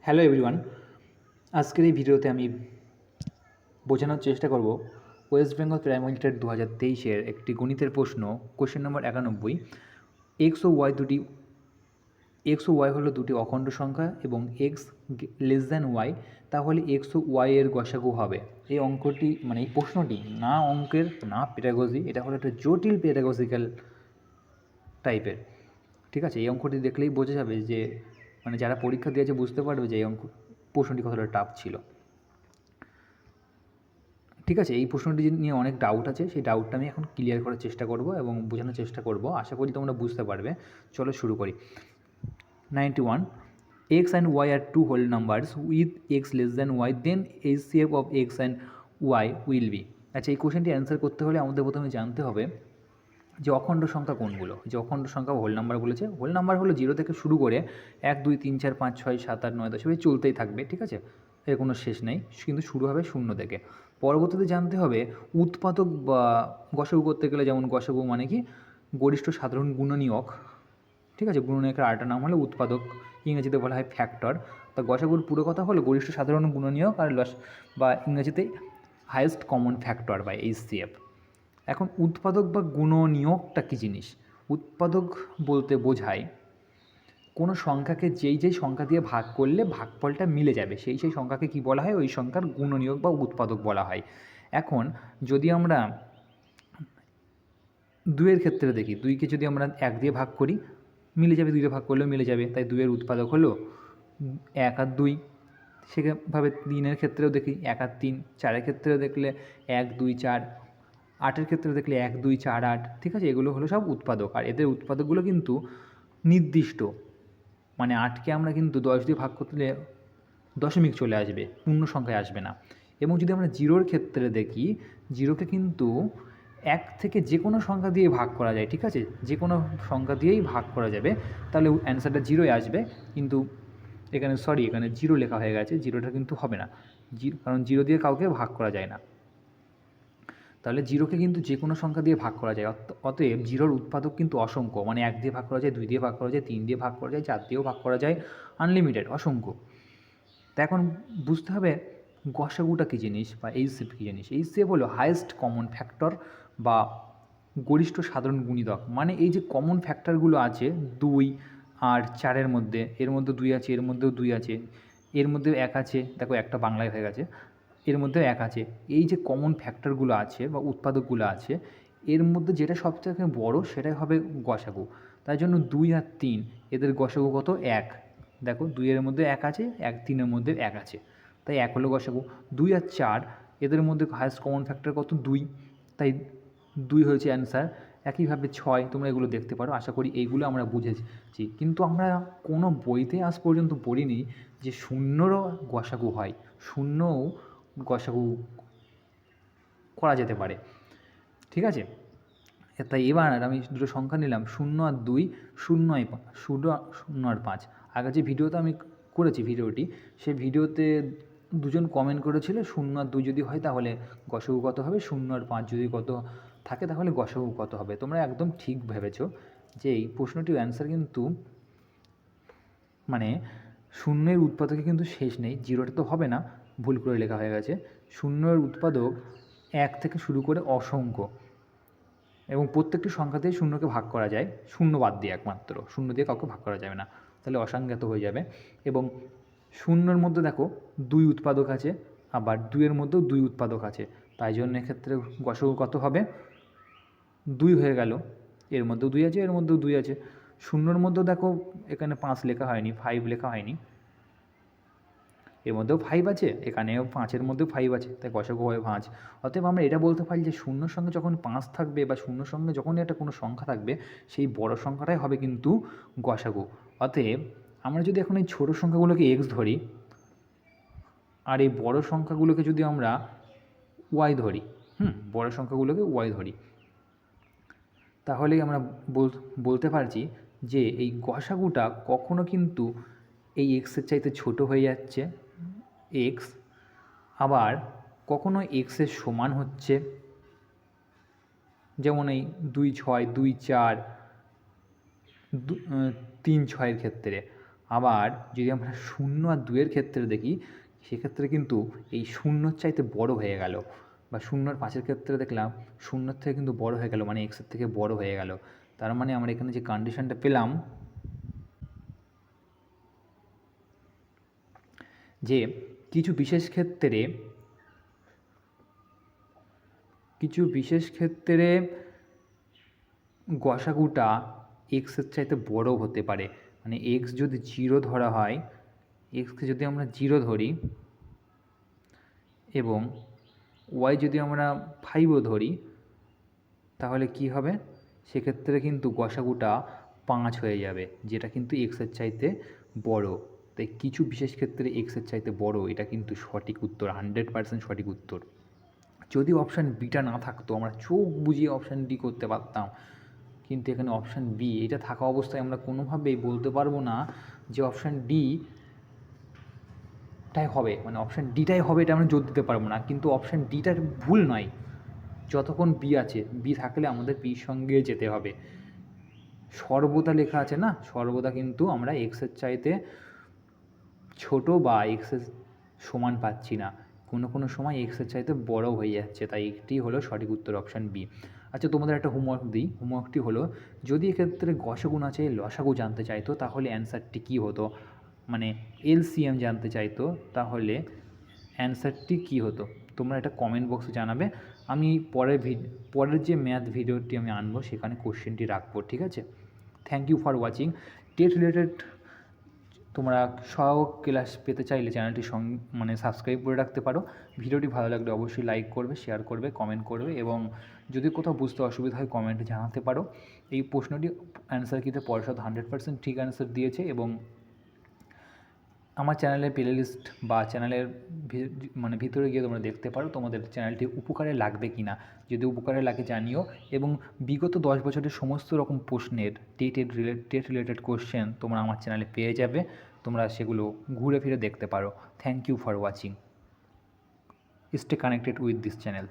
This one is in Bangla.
হ্যালো এভরিওয়ান, আজকের এই ভিডিওতে আমি বোঝানোর চেষ্টা করব ওয়েস্ট বেঙ্গল প্রাইমারি টেট 2023-এর একটি গণিতের প্রশ্ন। Question number 91। এক্স ও ওয়াই হলো দুটি অখণ্ড সংখ্যা এবং এক্স লেস দ্যান ওয়াই, তাহলে এক্স ও ওয়াই এর গসাগু হবে। এই অঙ্কটি এই প্রশ্নটি না অঙ্কের না পেডাগজি, এটা হলো একটা জটিল পেডাগজিক্যাল টাইপের। ঠিক আছে, এই অঙ্কটি দেখলেই বোঝা যাবে যে যারা পরীক্ষা দিয়েছে বুঝতে পারবে যে এই প্রশ্নটি কতটা টাফ ছিল। ঠিক আছে, এই প্রশ্নটি নিয়ে অনেক ডাউট আছে, সেই ডাউটটা আমি এখন ক্লিয়ার করার চেষ্টা করব এবং বোঝানোর চেষ্টা করব। আশা করি তোমরা বুঝতে পারবে। চলো শুরু করি। 91. X and y are two whole numbers with x less than y, then HCF of x and y will be. আচ্ছা, এই কোশ্চেনটি অ্যান্সার করতে হলে আমাদের প্রথমে জানতে হবে যে অখণ্ড সংখ্যা কোনগুলো। যে অখণ্ড সংখ্যা হোল নাম্বার বলেছে, হোল নাম্বার হলো 0 থেকে শুরু করে 1 2 3 4 5 6 7 8 9 10 এভাবে চলতেই থাকবে। ঠিক আছে, এর কোনো শেষ নেই, কিন্তু শুরু হবে 0 থেকে। পরবর্তীতে জানতে হবে উৎপাদক বা গসাগু করতে গেলে, যেমন গসাগু মানে কি গরিষ্ঠ সাধারণ গুণনীয়ক। ঠিক আছে, গুণনীয়কের আরেকটা নাম হলো উৎপাদক, ইংরেজিতে বলা হয় ফ্যাক্টর। তা গসাগুর পুরো কথা হলো গরিষ্ঠ সাধারণ গুণনীয়ক আর বা ইংরেজিতে হাইয়েস্ট কমন ফ্যাক্টর বা HCF। এখন উৎপাদক বা গুণনীয়কটা কী জিনিস? উৎপাদক বলতে বোঝায় কোনো সংখ্যাকে যেই সংখ্যা দিয়ে ভাগ করলে ভাগফলটা মিলে যাবে, সেই সংখ্যাকে কি বলা হয়? ওই সংখ্যার গুণনীয়ক বা উৎপাদক বলা হয়। এখন যদি আমরা দুইয়ের ক্ষেত্রে দেখি, দুইকে যদি আমরা 1 দিয়ে ভাগ করি মিলে যাবে, 2 দিয়ে ভাগ করলেও মিলে যাবে, তাই 2-এর উৎপাদক হলো 1 আর 2। সেভাবে 3-এর ক্ষেত্রেও দেখি 1 আর 3, 4-এর ক্ষেত্রেও দেখলে 1 2 4, 8-এর ক্ষেত্রে দেখলে 1 2 4 8। ঠিক আছে, এগুলো হলো সব উৎপাদক, আর এদের উৎপাদকগুলো কিন্তু নির্দিষ্ট। 8কে আমরা কিন্তু 10 দিয়ে ভাগ করলে দশমিক চলে আসবে, পূর্ণ সংখ্যায় আসবে না। এবং যদি আমরা 0-র ক্ষেত্রে দেখি, 0কে কিন্তু 1 থেকে যে কোনো সংখ্যা দিয়ে ভাগ করা যায়। ঠিক আছে, যে কোনো সংখ্যা দিয়েই ভাগ করা যাবে, তাহলে অ্যান্সারটা 0-ই আসবে। কিন্তু এখানে এখানে 0 লেখা হয়ে গেছে, 0টা কিন্তু হবে না, কারণ 0 দিয়ে কাউকে ভাগ করা যায় না। তাহলে 0কে কিন্তু যে কোনো সংখ্যা দিয়ে ভাগ করা যায়। অতএব 0-র উৎপাদক কিন্তু অসংখ্য। 1 দিয়ে ভাগ করা যায়, 2 দিয়ে ভাগ করা যায়, 3 দিয়ে ভাগ করা যায়, 4 দিয়েও ভাগ করা যায়, আনলিমিটেড, অসংখ্য। তা এখন বুঝতে হবে গসাগুটা কী জিনিস বা HCF কী জিনিস। HCF হলো হাইয়েস্ট কমন ফ্যাক্টর বা গরিষ্ঠ সাধারণ গুণিতক। এই যে কমন ফ্যাক্টরগুলো আছে 2 আর 4-এর মধ্যে, এর মধ্যে 2 আছে, এর মধ্যেও 2 আছে, এর মধ্যেও 1 আছে, দেখো একটা বাংলায় হয়ে গেছে, এর মধ্যেও 1 আছে। এই যে কমন ফ্যাক্টরগুলো আছে বা উৎপাদকগুলো আছে, এর মধ্যে যেটা সবথেকে বড় সেটাই হবে গসাগু। তাই জন্য 2 আর 3 এদের গসাগু কত? 1। দেখো 2-এর মধ্যে 1 আছে, 3-এর মধ্যে 1 আছে, তাই 1 হলো গসাগু। 2 আর 4 এদের মধ্যে হাইয়েস্ট কমন ফ্যাক্টর কত? 2, তাই 2 হয়েছে অ্যান্সার। একইভাবে 6, তোমরা এগুলো দেখতে পারো। আশা করি এইগুলো আমরা বুঝেছি, কিন্তু আমরা কোনো বইতে আজ পর্যন্ত পড়িনি যে শূন্যরও গসাগু হয়, শূন্যও গসাগু করা যেতে পারে। ঠিক আছে, তাই এবার আমি দুটো সংখ্যা নিলাম, 0 আর 2, 0 আর 5। আগে যে ভিডিওতে আমি করেছি ভিডিওটি, সেই ভিডিওতে দুজন কমেন্ট করেছিল 0 আর 2 যদি হয় তাহলে গসাগু কত হবে, 0 আর 5 যদি কত থাকে তাহলে গসাগু কত হবে। তোমরা একদম ঠিক ভেবেছ যে এই প্রশ্নটির অ্যান্সার কিন্তু শূন্যের উৎপাদকে কিন্তু শেষ নেই। 0টা তো হবে না, ভুল করে লেখা হয়ে গেছে। শূন্যের উৎপাদক 1 থেকে শুরু করে অসংখ্য, এবং প্রত্যেকটি সংখ্যাতেই শূন্যকে ভাগ করা যায়, শূন্য বাদ দিয়ে, একমাত্র শূন্য দিয়ে কাউকে ভাগ করা যাবে না, তাহলে অসংজ্ঞাত হয়ে যাবে। এবং শূন্যর মধ্যে দেখো 2 উৎপাদক আছে, আবার 2-এর মধ্যেও 2 উৎপাদক আছে, তাই জন্য এক্ষেত্রে গসাগু কত হবে? 2 হয়ে গেল। এর মধ্যেও 2 আছে, এর মধ্যেও 2 আছে। শূন্যর মধ্যেও দেখো এখানে 5 লেখা হয়নি, 5 লেখা হয়নি, এর মধ্যেও 5 আছে, এখানেও 5-এর মধ্যেও 5 আছে, তাই গসাগু হবে 5। অতএব আমরা এটা বলতে পারি যে শূন্যর সঙ্গে যখন 5 থাকবে বা শূন্যর সঙ্গে যখনই একটা কোনো সংখ্যা থাকবে, সেই বড় সংখ্যাটাই হবে কিন্তু গসাগু। অতএব আমরা যদি এখন এই ছোটো সংখ্যাগুলোকে x ধরি আর এই বড় সংখ্যাগুলোকে যদি আমরা y ধরি, বড় সংখ্যাগুলোকে y ধরি, তাহলেই আমরা বলতে পারছি যে এই গসাগুটা কখনো কিন্তু এই এক্সের চাইতে ছোট হয়ে যাচ্ছে এক্স, আবার কখনো এক্সের সমান হচ্ছে, যেমন এই 2 6 2 4 3 6-এর ক্ষেত্রে। আবার যদি আমরা 0 আর 2-এর ক্ষেত্রে দেখি, সেক্ষেত্রে কিন্তু এই 0-র চাইতে বড় হয়ে গেল, বা 0 আর 5-এর ক্ষেত্রে দেখলাম 0-র থেকে কিন্তু বড় হয়ে গেল, মানে এক্সের থেকে বড় হয়ে গেল। তার মানে আমরা এখানে যে কন্ডিশনটা পেলাম যে কিছু বিশেষ ক্ষেত্রে গসাগুটা এক্সের চাইতে বড় হতে পারে। মানে এক্স যদি 0 ধরা হয়, এক্সকে যদি আমরা 0 ধরি এবং ওয়াই যদি আমরা 5ও ধরি, তাহলে কি হবে? সেক্ষেত্রে কিন্তু গসাগুটা 5 হয়ে যাবে, যেটা কিন্তু এক্সের চাইতে বড়। তাই কিছু বিশেষ ক্ষেত্রে এক্সের চাইতে বড়, এটা কিন্তু সঠিক উত্তর, 100% সঠিক উত্তর। যদি অপশান বিটা না থাকতো, আমরা চোখ বুজিয়ে অপশান ডি করতে পারতাম, কিন্তু এখানে অপশান বি এটা থাকা অবস্থায় আমরা কোনোভাবেই বলতে পারবো না যে অপশান ডিটাই হবে, মানে অপশান ডিটাই হবে এটা আমরা জোর দিতে পারবো না। কিন্তু অপশান ডিটার ভুল নয়, যতক্ষণ বি আছে, বি থাকলে আমাদের বির সঙ্গে যেতে হবে। সর্বদা লেখা আছে না, সর্বদা কিন্তু আমরা এক্সের চাইতে ছোট বা এক্সের সমান পাচ্ছি না, কোনো সময় এক্সের চাইতে বড় হয়ে যাচ্ছে। তাই একটি হলো সঠিক উত্তর, অপশান বি। আচ্ছা, তোমাদের একটা হোমওয়ার্ক দিই। হোমওয়ার্কটি হলো, যদি এক্ষেত্রে গসাগু না চেয়ে লসাগু জানতে চাইতো, তাহলে অ্যান্সারটি কী হতো? মানে এলসিএম জানতে চাইতো, তাহলে অ্যান্সারটি কী হতো? তোমরা এটা কমেন্ট বক্সে জানাবে। আমি পরের যে ম্যাথ ভিডিওটি আমি আনবো, সেখানে কোশ্চেনটি রাখবো, ঠিক আছে? Thank you for watching. TET related তোমরা সহায়ক ক্লাস পেতে চাইলে চ্যানেলটি মানে সাবস্ক্রাইব করে রাখতে পারো। ভিডিওটি ভালো লাগলে অবশ্যই লাইক করবে, শেয়ার করবে, কমেন্ট করবে, এবং যদি কোথাও বুঝতে অসুবিধা হয় কমেন্টে জানাতে পারো। এই প্রশ্নটি অ্যান্সার কিতে পর্ষদ 100% ঠিক অ্যান্সার দিয়েছে, এবং আমার চ্যানেলের প্লে লিস্ট বা চ্যানেলের মানে ভিতরে গিয়ে তোমরা দেখতে পারো তোমাদের চ্যানেলটি উপকারে লাগবে কি না। যদি উপকারে লাগে জানিও, এবং বিগত 10 বছরের সমস্ত রকম প্রশ্নের টেট রিলেটেড কোশ্চেন তোমরা আমার চ্যানেলে পেয়ে যাবে। তোমরা সেগুলো ঘুরে ফিরে দেখতে পারো। Thank you for watching. Stay connected with this channel.